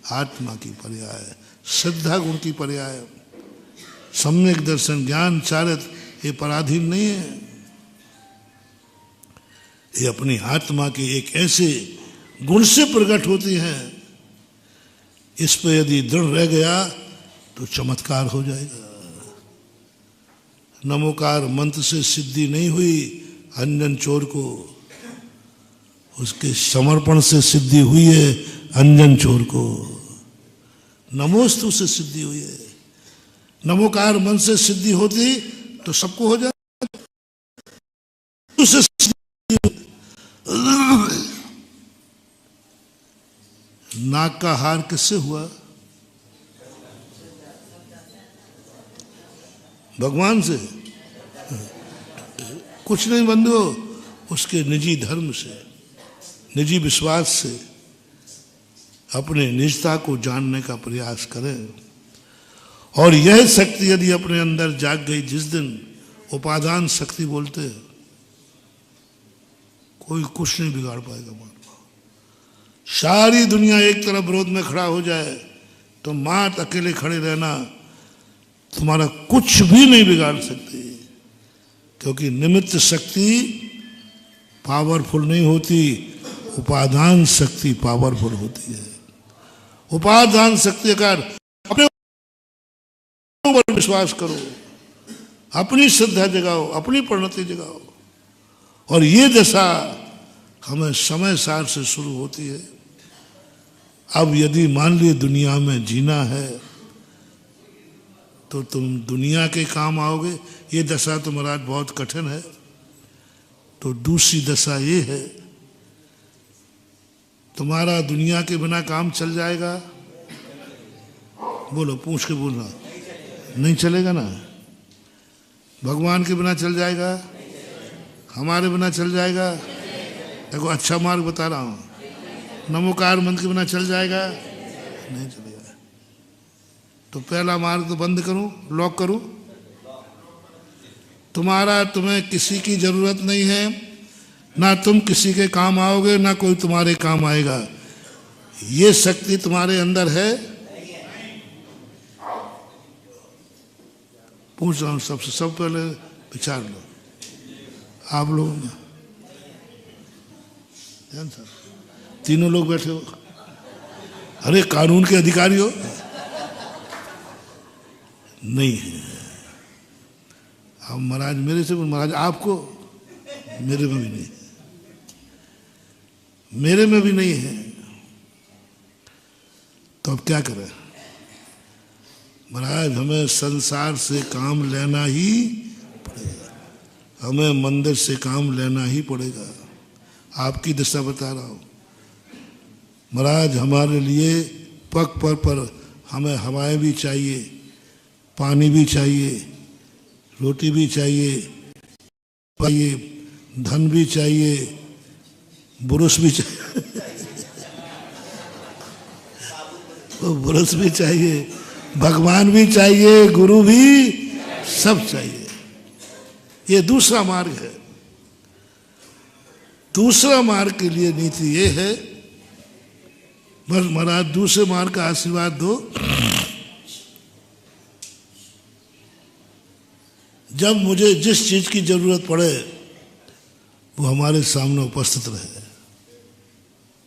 आत्मा की पर्याय, श्रद्धा गुण की पर्याय, सम्यक दर्शन, ज्ञान, चारित्र, ये पराधीन नहीं है। ये अपनी आत्मा के एक ऐसे गुण से प्रकट होती हैं, इस पे यदि दृढ़ रह गया तो चमत्कार हो जाएगा। नमोकार मंत्र से सिद्धि नहीं हुई अंजन चोर को, उसके समर्पण से सिद्धि हुई है अंजन चोर को। नमोस्तु से सिद्धि हुई है। नमोकार मन से सिद्धि होती तो सबको हो जाए। उससे नाक का हार किससे हुआ? भगवान से। कुछ नहीं बंधु, उसके निजी धर्म से, निजी विश्वास से अपने निजता को जानने का प्रयास करें। और यह शक्ति यदि अपने अंदर जाग गई, जिस दिन उपादान शक्ति बोलते हैं, कोई कुछ नहीं बिगाड़ पाएगा। महात्मा, सारी दुनिया एक तरफ विरोध में खड़ा हो जाए तो मात अकेले खड़े रहना, तुम्हारा कुछ भी नहीं बिगाड़ सकती। क्योंकि निमित्त शक्ति पावरफुल नहीं होती, उपादान शक्ति पावरफुल होती है। उपादान शक्ति का अपने ऊपर विश्वास करो, अपनी श्रद्धा जगाओ, अपनी परिणति जगाओ। और ये दशा हमें समय सार से शुरू होती है। अब यदि मान लीजिए दुनिया में जीना है तो तुम दुनिया के काम आओगे। ये दशा तो महाराज बहुत कठिन है। तो दूसरी दशा ये है, तुम्हारा दुनिया के बिना काम चल जाएगा? बोलो, पूछ के बोलना। नहीं चलेगा ना। भगवान के बिना चल जाएगा? हमारे बिना चल जाएगा? देखो अच्छा मार्ग बता रहा हूँ। नमोकार मंत्र के बिना चल जाएगा? नहीं चलेगा। तो पहला मार्ग तो बंद करूं, लॉक करूं। तुम्हें किसी की जरूरत नहीं है, ना तुम किसी के काम आओगे, ना कोई तुम्हारे काम आएगा। ये शक्ति तुम्हारे अंदर है? पूछ रहा हूं सबसे, सब पहले विचार लो आप लोगों में। ध्यान साहब, तीनों लोग बैठे हो, अरे कानून के अधिकारी हो? नहीं है। अब महाराज मेरे से, महाराज आपको, मेरे में भी नहीं है, मेरे में भी नहीं है। तो अब क्या करें महाराज? हमें संसार से काम लेना ही पड़ेगा, हमें मंदिर से काम लेना ही पड़ेगा। आपकी दिशा बता रहा हूं महाराज। हमारे लिए पग पर हमें हवाएं भी चाहिए, पानी भी चाहिए, रोटी भी चाहिए, धन भी चाहिए, बुरुश भी चाहिए बुरुश भी चाहिए, भगवान भी चाहिए, गुरु भी, सब चाहिए। ये दूसरा मार्ग है। दूसरा मार्ग के लिए नीति ये है, बस महाराज दूसरे मार्ग का आशीर्वाद दो। जब मुझे जिस चीज की जरूरत पड़े वो हमारे सामने उपस्थित रहे,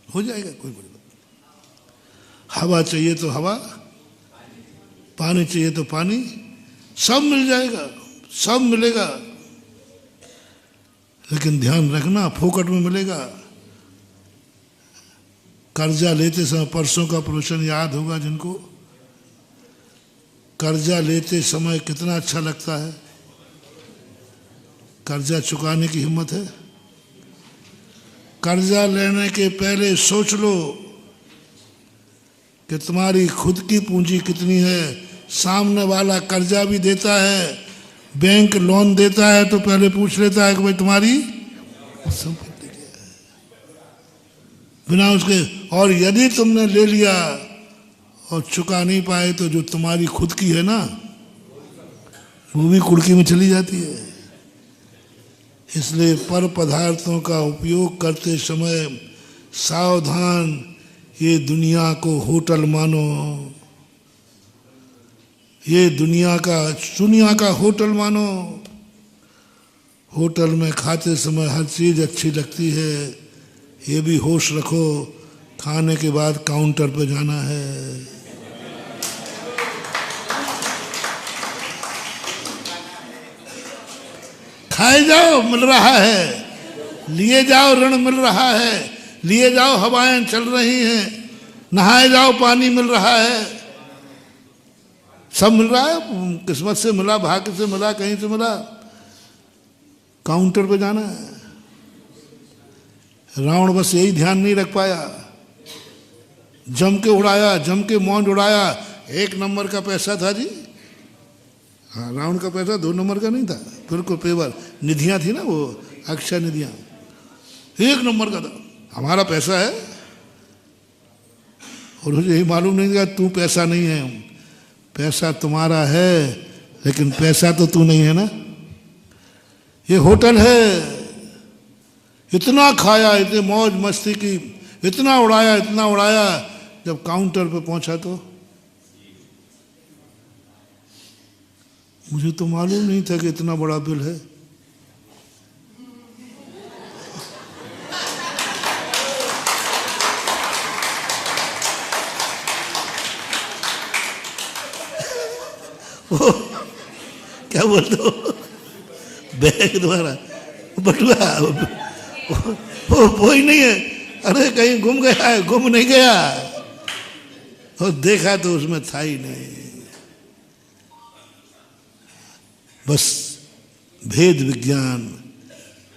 हो जाएगा, कोई बड़ी बात नहीं। हवा चाहिए तो हवा, पानी चाहिए तो पानी, सब मिल जाएगा, सब मिलेगा। लेकिन ध्यान रखना, फोकट में मिलेगा। कर्जा लेते समय, परसों का प्रवचन याद होगा जिनको, कर्जा लेते समय कितना अच्छा लगता है। कर्जा चुकाने की हिम्मत है? कर्जा लेने के पहले सोच लो कि तुम्हारी खुद की पूंजी कितनी है। सामने वाला कर्जा भी देता है, बैंक लोन देता है, तो पहले पूछ लेता है कि भाई तुम्हारी संपत्ति क्या है, बिना उसके। और यदि तुमने ले लिया और चुका नहीं पाए तो जो तुम्हारी खुद की है ना, वो भी कुड़की में चली जाती है। इसलिए पर पदार्थों का उपयोग करते समय सावधान, ये दुनिया को होटल मानो, ये दुनिया का होटल मानो। होटल में खाते समय हर चीज़ अच्छी लगती है, ये भी होश रखो खाने के बाद काउंटर पे जाना है। खाए जाओ मिल रहा है, लिए जाओ ऋण मिल रहा है, लिए जाओ हवाएं चल रही हैं, नहाए जाओ पानी मिल रहा है, सब मिल रहा है। किस्मत से मिला, भाग्य से मिला, कहीं से मिला, काउंटर पे जाना है। रावण बस यही ध्यान नहीं रख पाया, जम के उड़ाया, जम के मौज उड़ाया। 1 नंबर का पैसा था जी। हाँ, रावण का पैसा 2 नंबर का नहीं था, बिल्कुल पेवर निधियां थी ना, वो अक्षय निधियां 1 नंबर का था। हमारा पैसा है और मुझे यही मालूम नहीं था तू पैसा नहीं है। पैसा तुम्हारा है लेकिन पैसा तो तू नहीं है ना। ये होटल है, इतना खाया, इतनी मौज मस्ती की, इतना उड़ाया, जब काउंटर पे पहुंचा तो मुझे तो मालूम नहीं था कि इतना बड़ा बिल है। वो क्या बोलते हो, बैग तुम्हारा बटुआ वो ही नहीं है। अरे कहीं गुम गया है, गुम नहीं गया, और देखा तो उसमें था ही नहीं। बस भेद विज्ञान,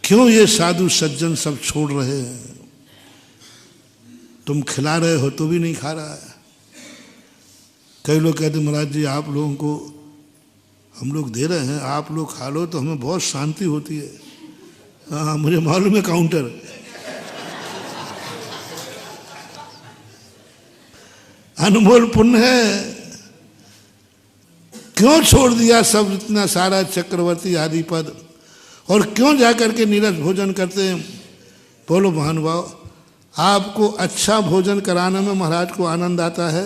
क्यों ये साधु सज्जन सब छोड़ रहे हैं? तुम खिला रहे हो तो भी नहीं खा रहा है। कई लोग कहते महाराज जी आप लोगों को हम लोग दे रहे हैं, आप लोग खा लो तो हमें बहुत शांति होती है। हाँ मुझे मालूम है काउंटर। अनमोल पुण्य है। क्यों छोड़ दिया सब इतना सारा चक्रवर्ती आदि पद, और क्यों जाकर के नीरस भोजन करते हैं? बोलो महानुभाव, आपको अच्छा भोजन कराने में महाराज को आनंद आता है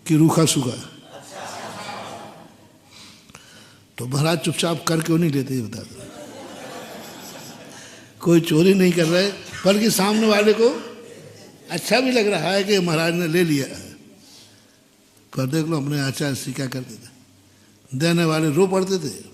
कि रूखा सूखा? तो महाराज चुपचाप कर क्यों नहीं लेते, बता दो। कोई चोरी नहीं कर रहे, बल्कि सामने वाले को अच्छा भी लग रहा है कि महाराज ने ले लिया। पर देख लो अपने आचार्य श्री क्या करते थे, देने वाले रो पड़ते थे।